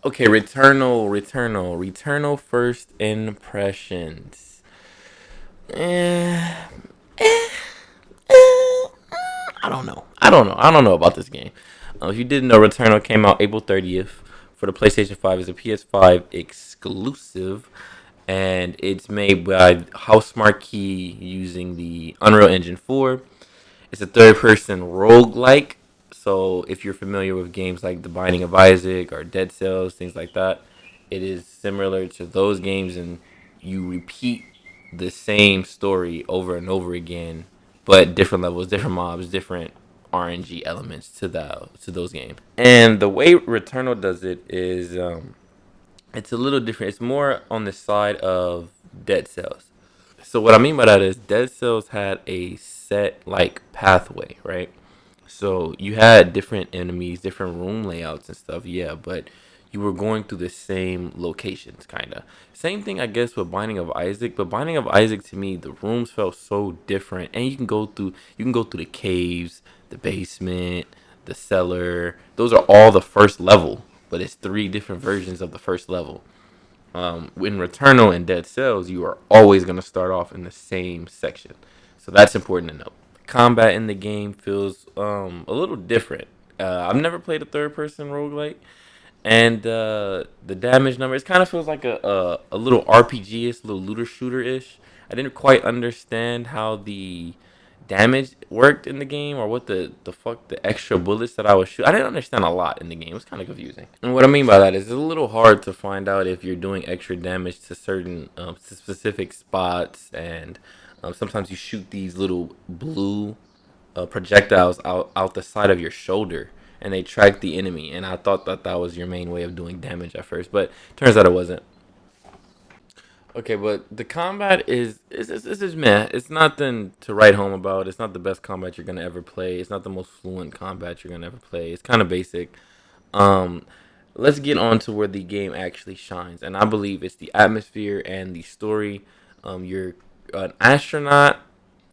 Okay, Returnal first impressions. Eh, eh, I don't know about this game. If you didn't know, Returnal came out April 30th for the PlayStation 5. It's a PS5 exclusive, and it's made by Housemarque using the Unreal Engine 4. It's a third-person roguelike. So if you're familiar with games like The Binding of Isaac or Dead Cells, things like that, it is similar to those games, and you repeat the same story over and over again, but different levels, different mobs, different RNG elements to those games. And the way Returnal does it is it's a little different. It's more on the side of Dead Cells. So what I mean by that is Dead Cells had a set like pathway, right? So you had different enemies, different room layouts and stuff, yeah, but you were going through the same locations, kind of. Same thing, I guess, with Binding of Isaac. But Binding of Isaac, to me, the rooms felt so different, and you can go through the caves, the basement, the cellar. Those are all the first level, but it's three different versions of the first level. In Returnal and Dead Cells, you are always going to start off in the same section. So that's important to note. Combat in the game feels a little different. I've never played a third person roguelike, and the damage number, it kind of feels like a little RPG ish, little looter shooter ish. I didn't quite understand how the damage worked in the game, or what the fuck the extra bullets that I was shooting. I didn't understand a lot in the game. It was kind of confusing. And what I mean by that is it's a little hard to find out if you're doing extra damage to certain specific spots, and sometimes you shoot these little blue projectiles out the side of your shoulder, and they track the enemy. And I thought that that was your main way of doing damage at first, but turns out it wasn't. Okay, but the combat is meh. It's nothing to write home about. It's not the best combat you're gonna ever play. It's not the most fluent combat you're gonna ever play. It's kind of basic. Um, let's get on to where the game actually shines, and I believe it's the atmosphere and the story. You're an astronaut,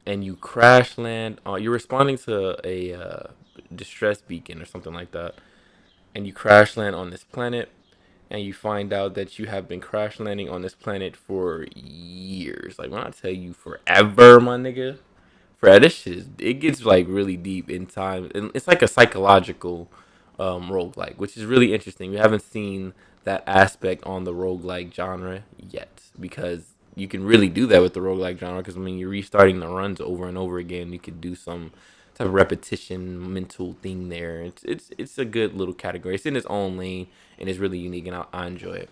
and you crash land. You're responding to a distress beacon or something like that, and you crash land on this planet, and you find out that you have been crash landing on this planet for years. Like when I tell you forever, my nigga, for this shit, it gets like really deep in time, and it's like a psychological roguelike, which is really interesting. We haven't seen that aspect on the roguelike genre yet, because you can really do that with the roguelike genre, because I mean you're restarting the runs over and over again. You could do some type of repetition mental thing there. It's a good little category. It's in its own lane, and it's really unique, and I enjoy it.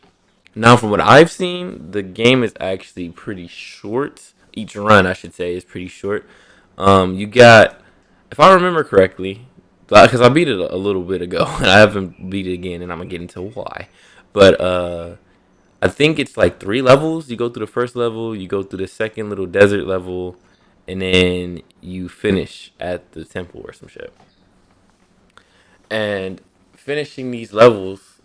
Now, from what I've seen, the game is actually pretty short. Each run, I should say, is pretty short. You got, if I remember correctly, because I beat it a little bit ago, and I haven't beat it again, and I'm gonna get into why. But I think it's like three levels. You go through the first level, you go through the second little desert level, and then you finish at the temple or some shit. And finishing these levels,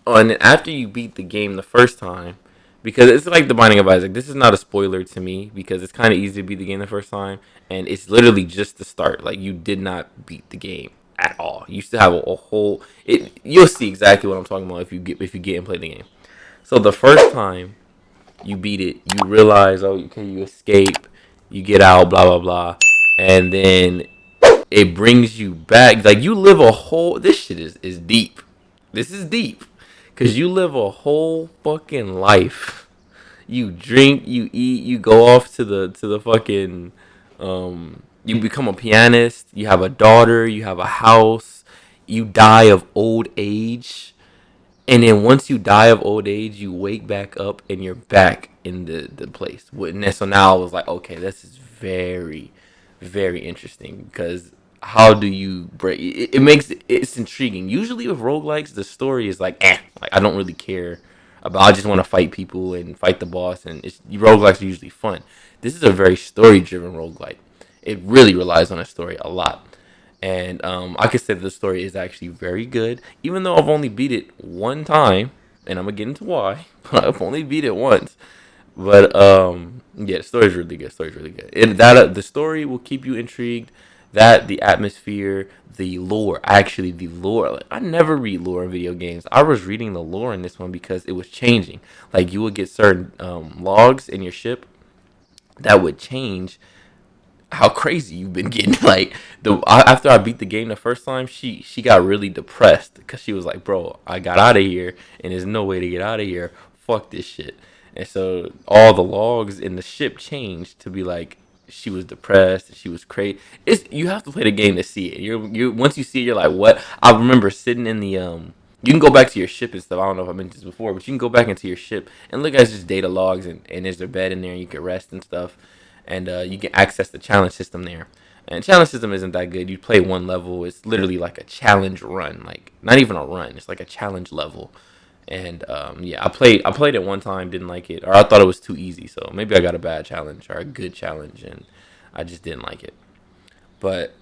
oh, and then after you beat the game the first time, because it's like the Binding of Isaac. This is not a spoiler to me, because it's kind of easy to beat the game the first time, and it's literally just the start. Like you did not beat the game at all. You still have a whole. It You'll see exactly what I'm talking about if you get and play the game. So the first time you beat it, you realize, oh, okay, you escape, you get out, blah blah blah, and then it brings you back. Like you live a whole. This shit is deep. This is deep, cause you live a whole fucking life. You drink, you eat, you go off to the fucking. You become a pianist. You have a daughter. You have a house. You die of old age, and then once you die of old age, you wake back up and you're back in the place. And so now I was like, okay, this is very, very interesting, because how do you break it? It makes it's intriguing. Usually with roguelikes, the story is like, like I don't really care about. I just want to fight people and fight the boss, and roguelikes are usually fun. This is a very story driven roguelike. It really relies on a story a lot. And I could say that the story is actually very good, even though I've only beat it one time, and I'm gonna get into why. But I've only beat it once. But yeah, the story's really good. The story will keep you intrigued. That, the atmosphere, the lore. Actually, the lore. Like, I never read lore in video games. I was reading the lore in this one because it was changing. Like you would get certain logs in your ship that would change how crazy you've been getting. Like after I beat the game the first time, she got really depressed because she was like, "Bro, I got out of here, and there's no way to get out of here. Fuck this shit." And so all the logs in the ship changed to be like she was depressed. She was crazy. It's you have to play the game to see it. You once you see it, you're like, "What?" I remember sitting in the. You can go back to your ship and stuff. I don't know if I mentioned this before, but you can go back into your ship and look at just data logs, and there's their bed in there, and you can rest and stuff, and you can access the challenge system there. And challenge system isn't that good. You play one level. It's literally like a challenge run, like not even a run. It's like a challenge level. And yeah, I played it one time, didn't like it, or I thought it was too easy. So maybe I got a bad challenge or a good challenge, and I just didn't like it. But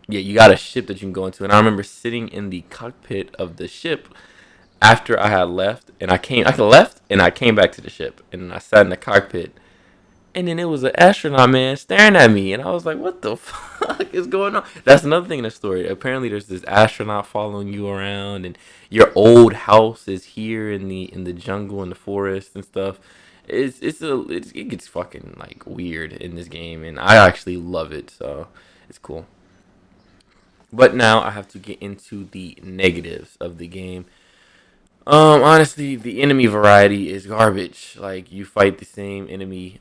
yeah, you got a ship that you can go into, and I remember sitting in the cockpit of the ship after I had left, and I left, and I came back to the ship, and I sat in the cockpit, and then it was an astronaut man staring at me, and I was like, "What the fuck is going on?" That's another thing in the story. Apparently, there's this astronaut following you around, and your old house is here in the jungle, in the forest and stuff. It gets fucking like weird in this game, and I actually love it, so it's cool. But now I have to get into the negatives of the game. Honestly, the enemy variety is garbage. Like you fight the same enemy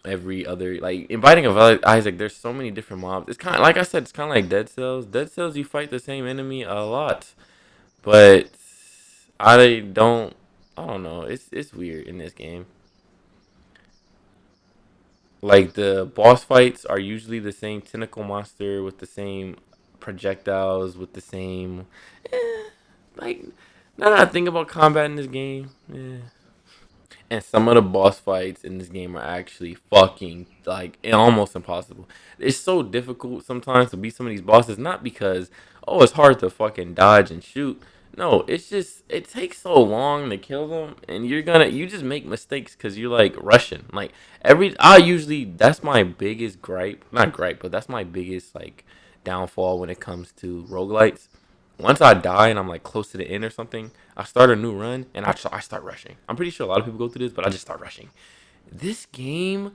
every other, like in Binding of Isaac. There's so many different mobs. It's kind of like I said. It's kind of like Dead Cells. Dead Cells, you fight the same enemy a lot, but I don't. I don't know. It's weird in this game. Like the boss fights are usually the same tentacle monster with the same projectiles with the same. Eh, like now that I think about combat in this game, and some of the boss fights in this game are actually fucking like almost impossible. It's so difficult sometimes to beat some of these bosses, not because oh it's hard to fucking dodge and shoot. No, it's just it takes so long to kill them, and you just make mistakes because you're like rushing. Like I usually that's my biggest gripe, not gripe, but that's my biggest like downfall when it comes to roguelites. Once I die and I'm like close to the end or something, I start a new run and I start rushing. I'm pretty sure a lot of people go through this, but I just start rushing. This game,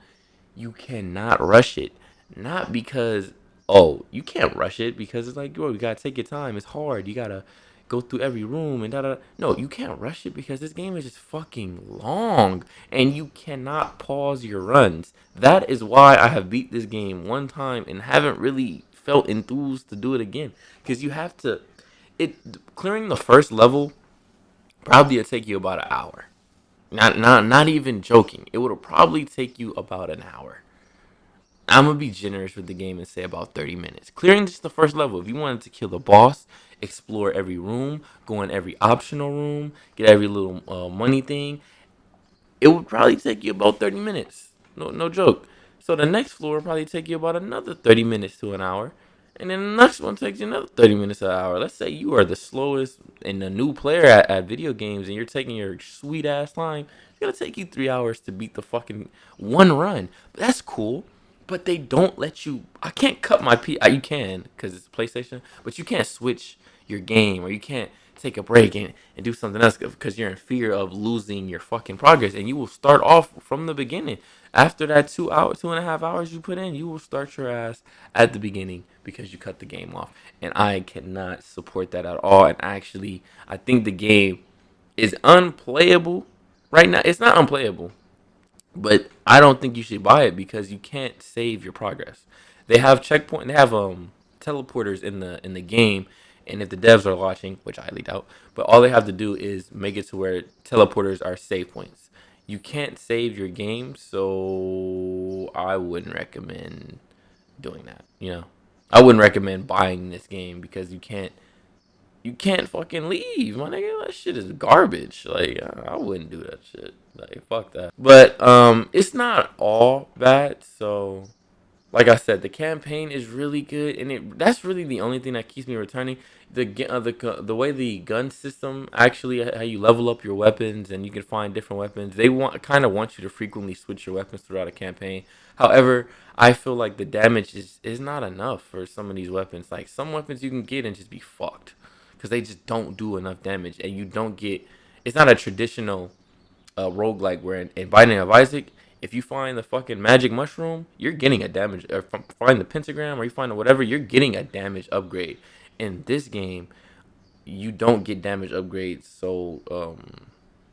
you cannot rush it. Not because, oh, you can't rush it because it's like, bro, you gotta take your time. It's hard. You gotta go through every room and da da. No, you can't rush it because this game is just fucking long and you cannot pause your runs. That is why I have beat this game one time and haven't really felt enthused to do it again because you have to it clearing the first level probably would take you about an hour. Not even joking. It would probably take you about an hour. I'm gonna be generous with the game and say about 30 minutes. Clearing just the first level. If you wanted to kill the boss, explore every room, go in every optional room, get every little money thing, it would probably take you about 30 minutes. No joke. So the next floor will probably take you about another 30 minutes to an hour. And then the next one takes you another 30 minutes to an hour. Let's say you are the slowest and the new player at video games and you're taking your sweet ass time. It's going to take you 3 hours to beat the fucking one run. But that's cool. But they don't let you. I can't cut my P. You can because it's a PlayStation. But you can't switch your game or you can't take a break and do something else because you're in fear of losing your fucking progress and you will start off from the beginning after that 2.5 hours you put in. You will start your ass at the beginning because you cut the game off, and I cannot support that at all. And actually I think the game is unplayable right now. It's not unplayable, but I don't think you should buy it because you can't save your progress. They have checkpoint. They have teleporters in the game, and if the devs are watching, which I highly doubt, but all they have to do is make it to where teleporters are save points. You can't save your game, so I wouldn't recommend doing that. I wouldn't recommend buying this game because you can't fucking leave, my nigga. That shit is garbage. Like I wouldn't do that shit. Like fuck that. But it's not all bad. So like I said, the campaign is really good, and that's really the only thing that keeps me returning. The way the gun system actually how you level up your weapons and you can find different weapons. They want you to frequently switch your weapons throughout a campaign. However, I feel like the damage is not enough for some of these weapons. Like some weapons you can get and just be fucked because they just don't do enough damage, and you don't get. It's not a traditional roguelike where in Binding of Isaac, if you find the fucking magic mushroom, you're getting a damage. Or find the pentagram, or you find whatever, you're getting a damage upgrade. In this game, you don't get damage upgrades. So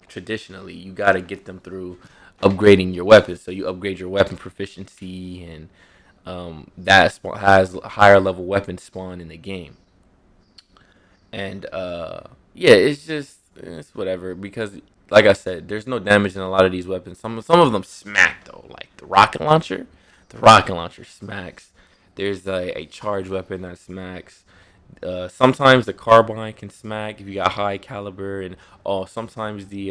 traditionally, you gotta get them through upgrading your weapons. So you upgrade your weapon proficiency, and that has higher level weapons spawn in the game. And yeah, it's whatever because like I said, there's no damage in a lot of these weapons. Some of them smack though, like the rocket launcher. The rocket launcher smacks. There's a charge weapon that smacks. Sometimes the carbine can smack if you got high caliber, and sometimes the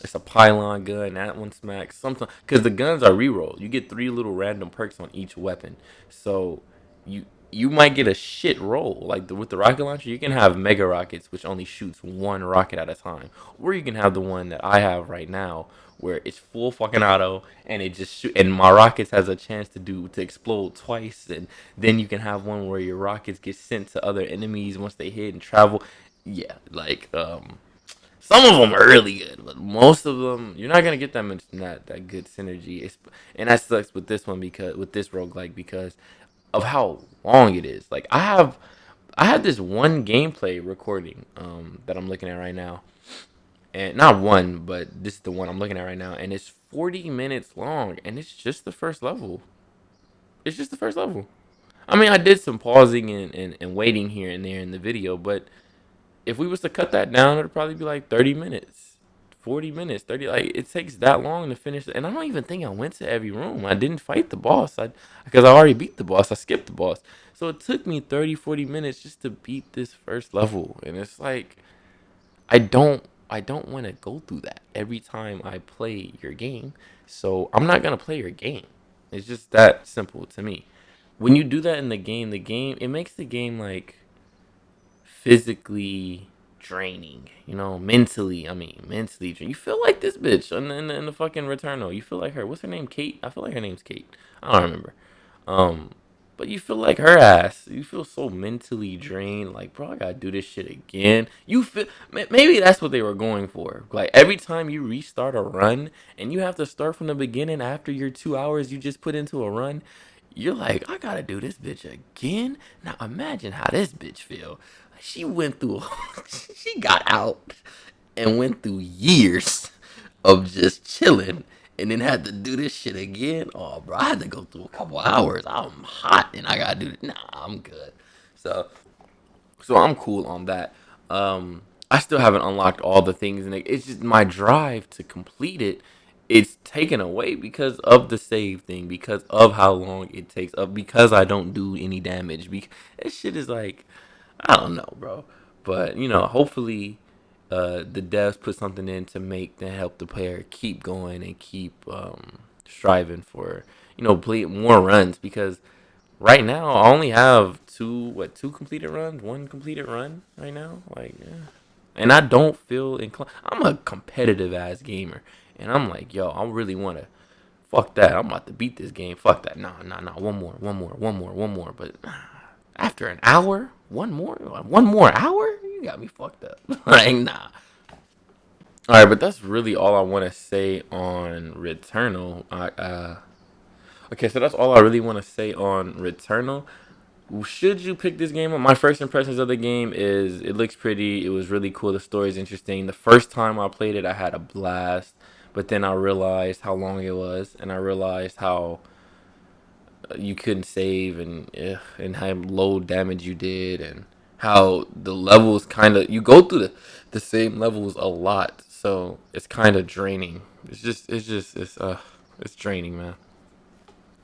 it's a pylon gun that one smacks. Sometimes because the guns are reroll, you get three little random perks on each weapon, so you you might get a shit roll like with the rocket launcher. You can have mega rockets, which only shoots one rocket at a time, or you can have the one that I have right now, where it's full fucking auto and it just shoot and my rockets has a chance to explode twice, and then you can have one where your rockets get sent to other enemies once they hit and travel. Yeah, like some of them are really good, but most of them you're not gonna get that much that good synergy. And that sucks with this one because with this roguelike because of how long it is. Like I have this one gameplay recording that I'm looking at right now, and not one, but this is the one I'm looking at right now, and it's 40 minutes long, and it's just the first level. It's just the first level. I mean, I did some pausing and waiting here and there in the video, but if we was to cut that down, it'd probably be like 30 minutes, 40 minutes, 30. Like it takes that long to finish, and I don't even think I went to every room. I didn't fight the boss, because I already beat the boss. I skipped the boss, so it took me 30, 40 minutes just to beat this first level, and it's like I don't want to go through that every time I play your game. So I'm not gonna play your game. It's just that simple to me. When you do that in the game it makes the game like physically draining, mentally. I mean, mentally draining. You feel like this bitch in the fucking Returnal. You feel like her. What's her name? Kate. I feel like her name's Kate. I don't remember. Um, but you feel like her ass. You feel so mentally drained. Like, bro, I gotta do this shit again. You feel maybe that's what they were going for. Like every time you restart a run and you have to start from the beginning after your 2 hours you just put into a run. You're like, I gotta do this bitch again. Now imagine how this bitch feel. She went through, she got out and went through years of just chilling, and then had to do this shit again. Oh, bro, I had to go through a couple hours. I'm hot, and I gotta do it. Nah, I'm good. So, so I'm cool on that. I still haven't unlocked all the things, and it's just my drive to complete it. It's taken away because of the save thing, because of how long it takes, because I don't do any damage. Because this shit is like, I don't know, bro. But hopefully, the devs put something in to help the player keep going and keep striving for play more runs because right now I only have two completed runs, one completed run right now. Like, yeah. And I don't feel inclined. I'm a competitive ass gamer, and I'm like, yo, I really want to. Fuck that. I'm about to beat this game. Fuck that. Nah, nah, nah. One more, one more, one more, one more. But after an hour, one more hour? You got me fucked up. Like, nah. All right, but that's really all I want to say on Returnal. Okay, so that's all I really want to say on Returnal. Should you pick this game up? My first impressions of the game is it looks pretty. It was really cool. The story is interesting. The first time I played it, I had a blast. But then I realized how long it was, and I realized how you couldn't save, and how low damage you did, and how the levels kind of you go through the same levels a lot, so it's kind of draining. It's draining, man.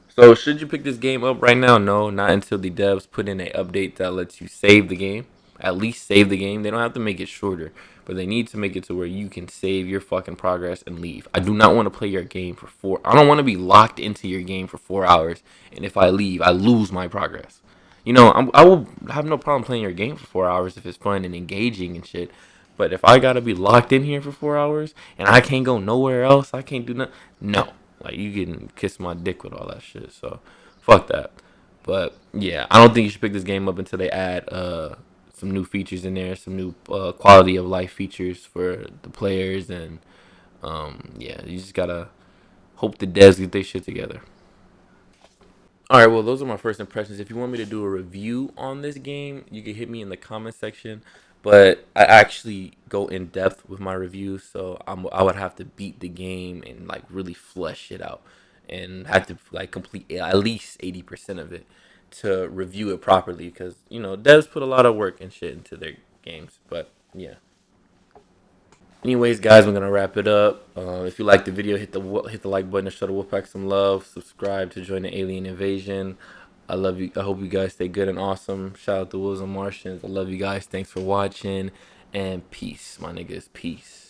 So should you pick this game up right now? No, not until the devs put in an update that lets you save the game. At least save the game. They don't have to make it shorter, but they need to make it to where you can save your fucking progress and leave. I do not want to play your game for four. I don't want to be locked into your game for 4 hours, and if I leave, I lose my progress. I will have no problem playing your game for 4 hours if it's fun and engaging and shit. But if I gotta be locked in here for 4 hours and I can't go nowhere else, I can't do nothing. No, like you can kiss my dick with all that shit. So, fuck that. But yeah, I don't think you should pick this game up until they add some new features in there, some new quality of life features for the players, and yeah, you just gotta hope the devs get their shit together. All right, well, those are my first impressions. If you want me to do a review on this game, you can hit me in the comment section. But I actually go in depth with my reviews, so I would have to beat the game and like really flesh it out, and have to like complete at least 80% of it to review it properly. Because devs put a lot of work and shit into their games. But yeah. Anyways, guys, we're gonna wrap it up. If you like the video, hit the like button to show the Wolfpack some love. Subscribe to join the alien invasion. I love you. I hope you guys stay good and awesome. Shout out to Wolves and Martians. I love you guys. Thanks for watching, and peace, my niggas. Peace.